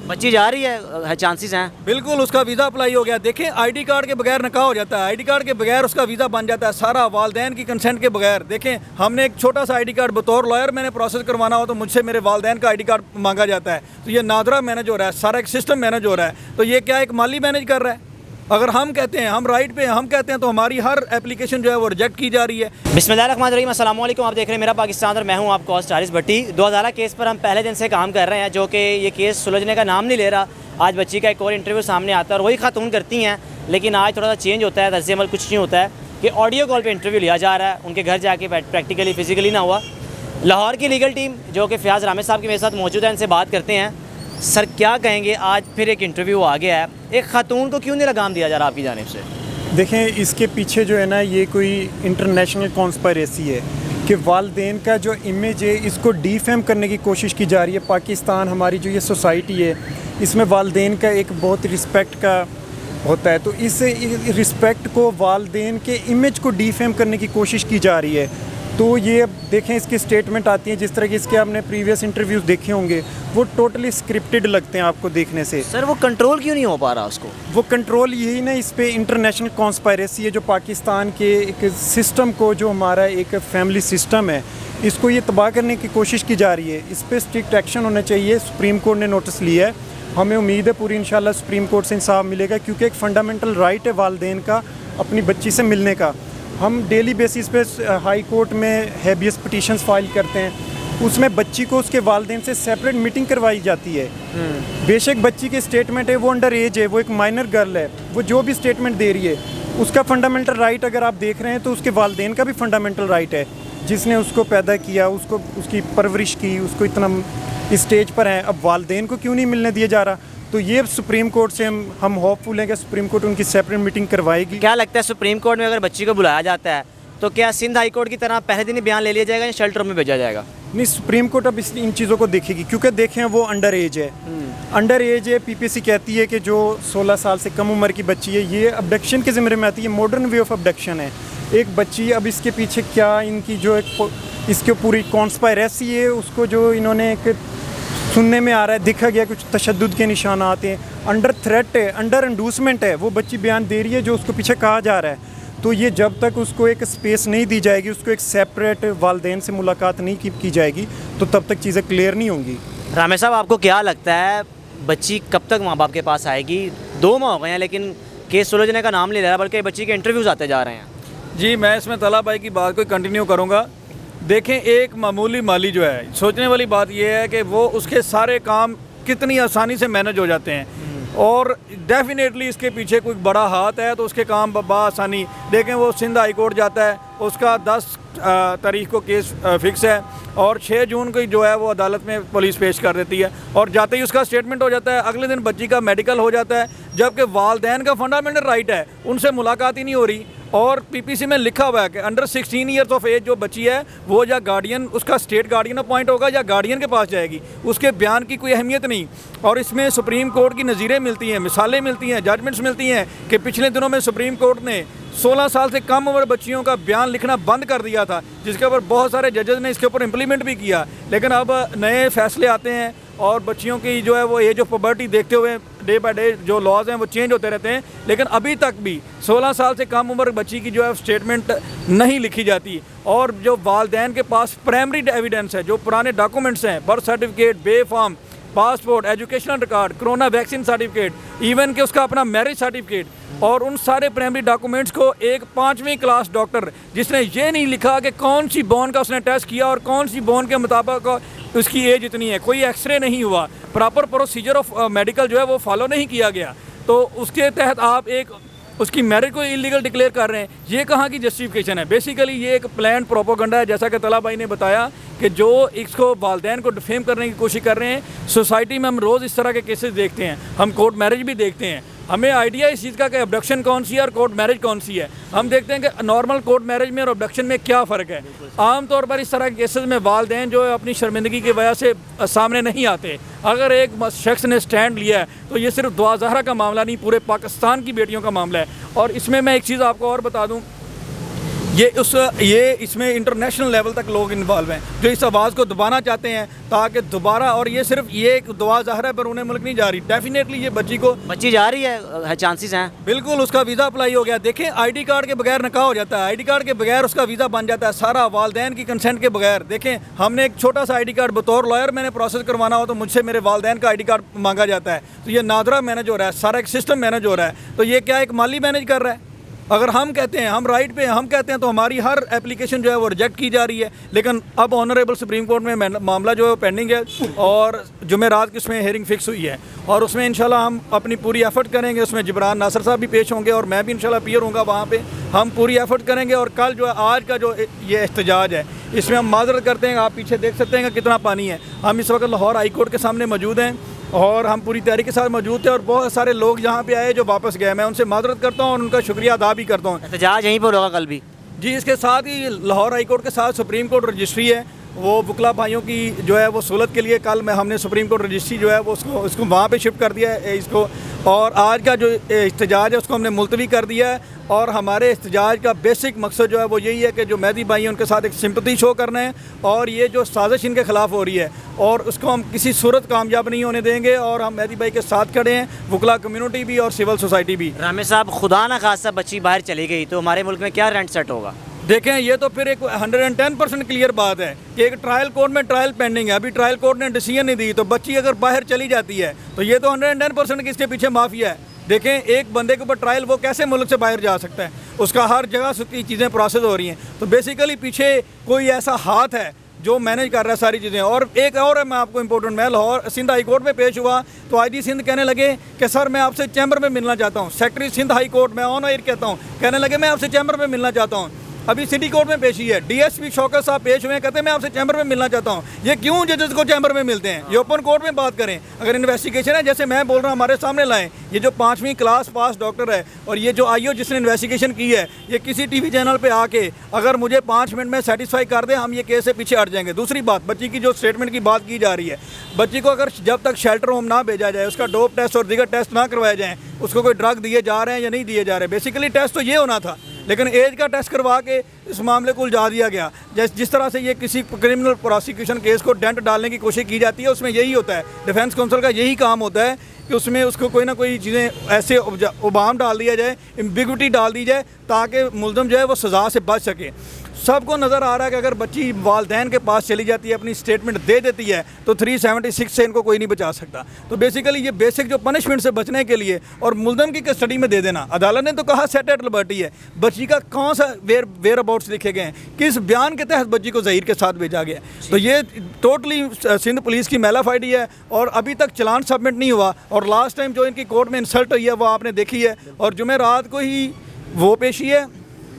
बच्ची जा रही है, चांसेस हैं? बिल्कुल, उसका वीज़ा अप्लाई हो गया। देखें, आईडी कार्ड के बगैर निकाह हो जाता है, आईडी कार्ड के बगैर उसका वीज़ा बन जाता है सारा, वालदैन की कंसेंट के बगैर। देखें, हमने एक छोटा सा आईडी कार्ड बतौर लॉयर मैंने प्रोसेस करवाना हो तो मुझसे मेरे वालदैन का आईडी कार्ड मांगा जाता है। तो ये नादरा मैनेज हो रहा है, सारा एक सिस्टम मैनेज हो रहा है। तो ये क्या एक माली मैनेज कर रहा है? अगर हम कहते हैं हम राइट पे हैं, हम कहते हैं तो हमारी हर एप्लीकेशन जो है वो रिजेक्ट की जा रही है। बिस्मिल्लाहिर्रहमानिर्रहीम, अस्सलाम वालेकुम। आप देख रहे हैं मेरा पाकिस्तान और मैं हूं आपका होस्ट हारिस भट्टी। 2000 केस पर हम पहले दिन से काम कर रहे हैं, जो कि ये केस सुलझने का नाम नहीं ले रहा। आज बच्ची का एक और इंटरव्यू सामने आता है और वही खातून करती हैं, लेकिन आज थोड़ा सा चेंज होता है, तर्ज़ अमल कुछ नहीं होता है कि ऑडियो कॉल पर इंटरव्यू लिया जा रहा है। उनके घर जाके प्रैक्टिकली फिजिकली ना हुआ। लाहौर की लीगल टीम जो कि फ़याज़ रामेद साहब के मेरे साथ मौजूद है, इनसे बात करते हैं। सर क्या कहेंगे, आज फिर एक इंटरव्यू आ गया है, एक खातून को क्यों नहीं लगाम दिया जा रहा आपकी जानिब से? देखें, इसके पीछे जो है ना, ये कोई इंटरनेशनल कॉन्स्पिरेसी है कि वालदेन का जो इमेज है इसको डिफेम करने की कोशिश की जा रही है। पाकिस्तान हमारी जो ये सोसाइटी है, इसमें वालदेन का एक बहुत रिस्पेक्ट का होता है, तो इस रिस्पेक्ट को, वालदेन के इमेज को डिफेम करने की कोशिश की जा रही है। तो ये अब देखें, इसकी स्टेटमेंट आती है, जिस तरह की इसके आपने प्रीवियस इंटरव्यूज़ देखे होंगे, वो टोटली स्क्रिप्टेड लगते हैं आपको देखने से। सर वो कंट्रोल क्यों नहीं हो पा रहा उसको? वो कंट्रोल यही ना, इस पे इंटरनेशनल कॉन्स्पायरेसी है जो पाकिस्तान के एक सिस्टम को, जो हमारा एक फैमिली सिस्टम है, इसको ये तबाह करने की कोशिश की जा रही है। इस पर स्ट्रिक्ट एक्शन होना चाहिए। सुप्रीम कोर्ट ने नोटिस लिया है, हमें उम्मीद है पूरी इंशाल्लाह सुप्रीम कोर्ट से इंसाफ मिलेगा, क्योंकि एक फ़ंडामेंटल राइट है वालदेन का अपनी बच्ची से मिलने का। हम डेली बेसिस पे हाई कोर्ट में हैबियस पिटीशंस फाइल करते हैं, उसमें बच्ची को उसके वालदेन से सेपरेट मीटिंग करवाई जाती है। बेशक बच्ची की स्टेटमेंट है वो अंडर एज है, वो एक माइनर गर्ल है, वो जो भी स्टेटमेंट दे रही है उसका फंडामेंटल राइट अगर आप देख रहे हैं तो उसके वालदेन का भी फंडामेंटल राइट है, जिसने उसको पैदा किया, उसको उसकी परवरिश की, उसको इतना इस स्टेज पर है। अब वालदेन को क्यों नहीं मिलने दिया जा रहा? तो ये सुप्रीम कोर्ट से हम होपफुल हैं कि सुप्रीम कोर्ट उनकी सेपरेट मीटिंग करवाएगी। क्या लगता है सुप्रीम कोर्ट में अगर बच्ची को बुलाया जाता है तो क्या सिंध हाई कोर्ट की तरह पहले दिन ही बयान ले लिया जाएगा या शेल्टर में भेजा जाएगा? नहीं, सुप्रीम कोर्ट अब इन चीज़ों को देखेगी, क्योंकि देखें वो अंडर एज है। अंडर एज है, पीपीसी कहती है कि जो 16 साल से कम उम्र की बच्ची है ये अबडक्शन के ज़िम्मे में आती है। मॉडर्न वे ऑफ अबडक्शन है एक बच्ची। अब इसके पीछे क्या इनकी जो एक इसके पूरी कॉन्स्पायरेसी है, उसको जो इन्होंने एक सुनने में आ रहा है, दिखा गया कुछ तशद्दुद के निशान आते हैं, अंडर थ्रेट है, अंडर इंडूसमेंट है, वो बच्ची बयान दे रही है जो उसको पीछे कहा जा रहा है। तो ये जब तक उसको एक स्पेस नहीं दी जाएगी, उसको एक सेपरेट वालदेन से मुलाकात नहीं की जाएगी, तो तब तक चीज़ें क्लियर नहीं होंगी। रामेद साहब, आपको क्या लगता है बच्ची कब तक माँ बाप के पास आएगी? 2 माह हो गए हैं लेकिन केस सुलझने का नाम नहीं ले रहा, बल्कि बच्ची के इंटरव्यूज़ आते जा रहे हैं। जी, मैं इसमें तला भाई की बात को कंटिन्यू करूँगा। देखें, एक मामूली माली जो है, सोचने वाली बात यह है कि वो उसके सारे काम कितनी आसानी से मैनेज हो जाते हैं, और डेफिनेटली इसके पीछे कोई बड़ा हाथ है तो उसके काम बआसानी। देखें, वो सिंध हाई कोर्ट जाता है, उसका 10 तारीख को केस फिक्स है और 6 जून को जो है वो अदालत में पुलिस पेश कर देती है, और जाते ही उसका स्टेटमेंट हो जाता है। अगले दिन बच्ची का मेडिकल हो जाता है, जबकि वालदैन का फंडामेंटल राइट है, उनसे मुलाकात ही नहीं हो रही। और पीपीसी में लिखा हुआ है कि अंडर 16 ईयर्स ऑफ एज जो बच्ची है वो या गार्डियन, उसका स्टेट गार्डियन अपॉइंट होगा या गार्डियन के पास जाएगी, उसके बयान की कोई अहमियत नहीं। और इसमें सुप्रीम कोर्ट की नज़ीरें मिलती हैं, मिसालें मिलती हैं, जजमेंट्स मिलती हैं कि पिछले दिनों में सुप्रीम कोर्ट ने 16 साल से कम उम्र बच्चियों का बयान लिखना बंद कर दिया था, जिसके ऊपर बहुत सारे जजेस ने इसके ऊपर इम्प्लीमेंट भी किया। लेकिन अब नए फैसले आते हैं और बच्चियों की जो है वो एज ऑफ पुबर्टी देखते हुए डे बाय डे जो लॉज हैं वो चेंज होते रहते हैं, लेकिन अभी तक भी 16 साल से कम उम्र बच्ची की जो है स्टेटमेंट नहीं लिखी जाती। और जो वालदैन के पास प्राइमरी एविडेंस है, जो पुराने डॉक्यूमेंट्स हैं, बर्थ सर्टिफिकेट, बे form, passport, educational record, corona vaccine certificate, even कि उसका अपना मैरिज सर्टिफिकेट, और उन सारे प्राइमरी डॉक्यूमेंट्स को एक 5वीं क्लास डॉक्टर जिसने ये नहीं लिखा कि कौन सी बोन का उसने टेस्ट किया और कौन सी बोन के मुताबिक उसकी एज इतनी है, कोई एक्सरे नहीं हुआ, प्रॉपर प्रोसीजर ऑफ मेडिकल जो है वो फॉलो नहीं किया गया, तो उसके तहत आप एक उसकी मैरिज को इलीगल डिक्लेयर कर रहे हैं। ये कहाँ की जस्टिफिकेशन है? बेसिकली ये एक प्लान प्रोपोगंडा है, जैसा कि तला भाई ने बताया कि जो इसको वालदैन को डिफेम करने की कोशिश कर रहे हैं। सोसाइटी में हम रोज़ इस तरह के केसेस देखते हैं, हम कोर्ट मैरिज भी देखते हैं, हमें आइडिया इस चीज़ का कि अबडक्शन कौन सी है और कोर्ट मैरिज कौन सी है। हम देखते हैं कि नॉर्मल कोर्ट मैरिज में और अबडक्शन में क्या फ़र्क है। आमतौर पर इस तरह के केसेस में वालदैन जो है अपनी शर्मिंदगी की वजह से सामने नहीं आते। अगर एक शख्स ने स्टैंड लिया है तो ये सिर्फ दुआ ज़हरा का मामला नहीं, पूरे पाकिस्तान की बेटियों का मामला है। और इसमें मैं एक चीज़ आपको और बता दूँ, ये इसमें इंटरनेशनल लेवल तक लोग इन्वॉल्व हैं जो इस आवाज़ को दबाना चाहते हैं ताकि दोबारा, और ये सिर्फ ये एक दुआ ज़ाहिर है बैरून मुल्क नहीं जा रही, डेफिनेटली ये बच्ची जा रही है, चांसेस हैं बिल्कुल उसका वीज़ा अप्लाई हो गया। देखें आईडी कार्ड के बगैर निकाह हो जाता है, आईडी कार्ड के बगैर उसका वीज़ा बन जाता है सारा, वालदैन की कंसेंट के बगैर। देखें हमने एक छोटा सा आईडी कार्ड बतौर लॉयर मैंने प्रोसेस करवाना हो तो मुझसे मेरे वालदैन का आईडी कार्ड मांगा जाता है, तो ये नादरा मैनेज हो रहा है, सारा एक सिस्टम मैनेज हो रहा है। तो ये क्या एक माली मैनेज कर रहा है? अगर हम कहते हैं हम राइट पे हम कहते हैं तो हमारी हर एप्लीकेशन जो है वो रिजेक्ट की जा रही है। लेकिन अब ऑनरेबल सुप्रीम कोर्ट में मामला जो है पेंडिंग है और जुमेरात की उसमें हेयरिंग फिक्स हुई है और उसमें इंशाल्लाह हम अपनी पूरी एफर्ट करेंगे। उसमें जिब्रान नासिर साहब भी पेश होंगे और मैं भी इंशाल्लाह अपीयर होऊंगा वहाँ पे। हम पूरी एफर्ट करेंगे और कल जो है आज का जो ये एहतजाज है इसमें हम माजरत करते हैं। आप पीछे देख सकते हैं कि कितना पानी है। हम इस वक्त लाहौर हाई कोर्ट के सामने मौजूद हैं और हम पूरी तैयारी के साथ मौजूद थे और बहुत सारे लोग यहाँ पे आए जो वापस गए। मैं उनसे माजरत करता हूँ और उनका शुक्रिया अदा भी करता हूँ। एहतजाज यहीं पर होगा कल भी जी। इसके साथ ही लाहौर हाई कोर्ट के साथ सुप्रीम कोर्ट रजिस्ट्री है, वो वकला भाइयों की जो है वो सहूलत के लिए कल में हमने सुप्रीम कोर्ट रजिस्ट्री जो है वो उसको वहाँ पे शिफ्ट कर दिया है इसको, और आज का जो एहतजाज है उसको हमने मुलतवी कर दिया है। और हमारे एहतजाज का बेसिक मकसद जो है वो यही है कि जो मेहदी भाई हैं उनके साथ एक सिंपथी शो करना है और ये जो साजिश इनके ख़िलाफ़ हो रही है और उसको हम किसी सूरत कामयाब नहीं होने देंगे और हम मेहदी भाई के साथ खड़े हैं, वकला कम्युनिटी भी और सिविल सोसाइटी भी। रामे साहब, खुदा ना खासा बच्ची बाहर चली गई तो हमारे मुल्क में क्या रेंट सेट होगा? देखें ये तो फिर एक 110% क्लियर बात है कि एक ट्रायल कोर्ट में ट्रायल पेंडिंग है, अभी ट्रायल कोर्ट ने डिसीजन नहीं दी, तो बच्ची अगर बाहर चली जाती है तो ये तो 110% किसके पीछे माफिया है। देखें एक बंदे के ऊपर ट्रायल वो कैसे मुल्क से बाहर जा सकता है, उसका हर जगह की चीज़ें प्रोसेस हो रही हैं। तो बेसिकली पीछे कोई ऐसा हाथ है जो मैनेज कर रहा है सारी चीज़ें। और एक और है मैं आपको इंपॉर्टेंट, मैं लाहौर सिंध हाई कोर्ट में पेश हुआ तो आईजी सिंध कहने लगे कि सर मैं आपसे चैम्बर में मिलना चाहता हूँ। सेक्रेटरी सिंध हाई कोर्ट में ऑन एयर कहता हूँ, कहने लगे मैं आपसे चैम्बर में मिलना चाहता हूँ। अभी सिटी कोर्ट में पेशी है, डीएसपी शौकत साहब पेश हुए हैं, कहते हैं मैं आपसे चैम्बर में मिलना चाहता हूँ। ये क्यों जजेस को चैम्बर में मिलते हैं? ये ओपन कोर्ट में बात करें। अगर इन्वेस्टिगेशन है जैसे मैं बोल रहा हूँ हमारे सामने लाएं। ये जो 5वीं क्लास पास डॉक्टर है और ये जो आईओ जिसने इन्वेस्टिगेशन की है, ये किसी टीवी चैनल पे आके अगर मुझे 5 मिनट में सेटिस्फाई कर दे हम ये केस से पीछे हट जाएंगे। दूसरी बात, बच्ची की जो स्टेटमेंट की बात की जा रही है, बच्ची को अगर जब तक शेल्टर होम ना भेजा जाए, उसका डोप टेस्ट और दीगर टेस्ट ना करवाए जाएँ, उसको कोई ड्रग दिए जा रहे हैं या नहीं दिए जा रहे, बेसिकली टेस्ट तो ये होना था, लेकिन एज का टेस्ट करवा के इस मामले को उलझा दिया गया। जिस तरह से ये किसी क्रिमिनल प्रोसिक्यूशन केस को डेंट डालने की कोशिश की जाती है, उसमें यही होता है, डिफेंस काउंसिल का यही काम होता है कि उसमें उसको कोई ना कोई चीज़ें ऐसे उबाम डाल दिया जाए, एम्बिग्विटी डाल दी जाए ताकि मुलज़म जो है वो सज़ा से बच सके। सबको नज़र आ रहा है कि अगर बच्ची वालदैन के पास चली जाती है, अपनी स्टेटमेंट दे देती है, तो 376 से इनको कोई नहीं बचा सकता। तो बेसिकली ये बेसिक जो पनिशमेंट से बचने के लिए और मुलज़म की कस्टडी में दे देना, अदालत ने तो कहा सेट एट लिबर्टी है, बच्ची का कौन सा वेयर अबाउट्स लिखे गए हैं, किस बयान के तहत बच्ची को ज़हीर के साथ भेजा गया, तो ये टोटली सिंध पुलिस की मैलाफाइडी है और अभी तक चलान सबमिट नहीं हुआ। और लास्ट टाइम जो इनकी कोर्ट में इंसल्ट हुई है वो आपने देखी है और जुमेरात को ही वो पेशी है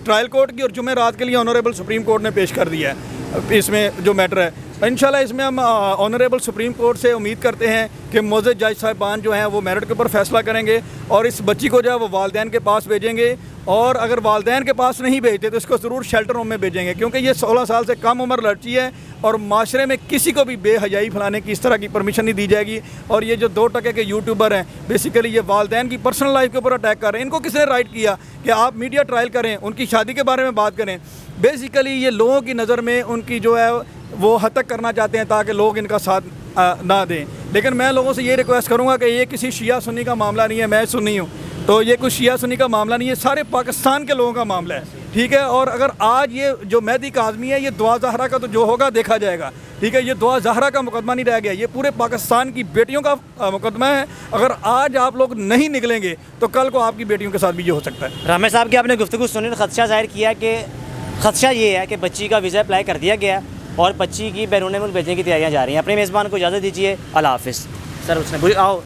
ट्रायल कोर्ट की और जुमेरात के लिए ऑनरेबल सुप्रीम कोर्ट ने पेश कर दिया है इसमें जो मैटर है। इंशाल्लाह इसमें हम ऑनरेबल सुप्रीम कोर्ट से उम्मीद करते हैं कि मोअज़्ज़ज़ जज साहिबान जो हैं वो मेरिट के ऊपर फैसला करेंगे और इस बच्ची को जो है वो वालदैन के पास भेजेंगे, और अगर वालदैन के पास नहीं भेजते तो इसको ज़रूर शेल्टर होम में भेजेंगे, क्योंकि ये 16 साल से कम उम्र लड़की है और माशरे में किसी को भी बेहयाई फैलाने की इस तरह की परमिशन नहीं दी जाएगी। और ये जो 2 टके के यूट्यूबर हैं बेसिकली ये वालदैन की पर्सनल लाइफ के ऊपर अटैक कर रहे हैं। इनको किसने राइट किया कि आप मीडिया ट्रायल करें, उनकी शादी के बारे में बात करें? बेसिकली ये लोगों की नज़र में उनकी जो है वो हद तक करना चाहते हैं ताकि लोग इनका साथ ना दें। लेकिन मैं लोगों से ये रिक्वेस्ट करूँगा कि ये किसी शिया सुन्नी का मामला नहीं है, मैं सुन्नी हूँ तो ये कुछ शिया सुन्नी का मामला नहीं है, सारे पाकिस्तान के लोगों का मामला है, ठीक है। और अगर आज ये जो मेहदी काज़मी है, ये दुआ ज़हरा का तो जो होगा देखा जाएगा, ठीक है। ये दुआ ज़हरा का मुकदमा नहीं रह गया, ये पूरे पाकिस्तान की बेटियों का मुकदमा है। अगर आज आप लोग नहीं निकलेंगे तो कल को आपकी बेटियों के साथ भी ये हो सकता है। रामे साहब की आपने गुफ्तगू सुनी तो खदशा जाहिर किया कि खदशा ये है कि बच्ची का वीज़ा अप्लाई कर दिया गया और बच्ची की बैरून मुल्क भेजने की तैयारियाँ जा रही हैं। अपने मेज़बान को इजाज़त दीजिए, अल्लाह हाफ़िज़। सर उसने बुरी आओ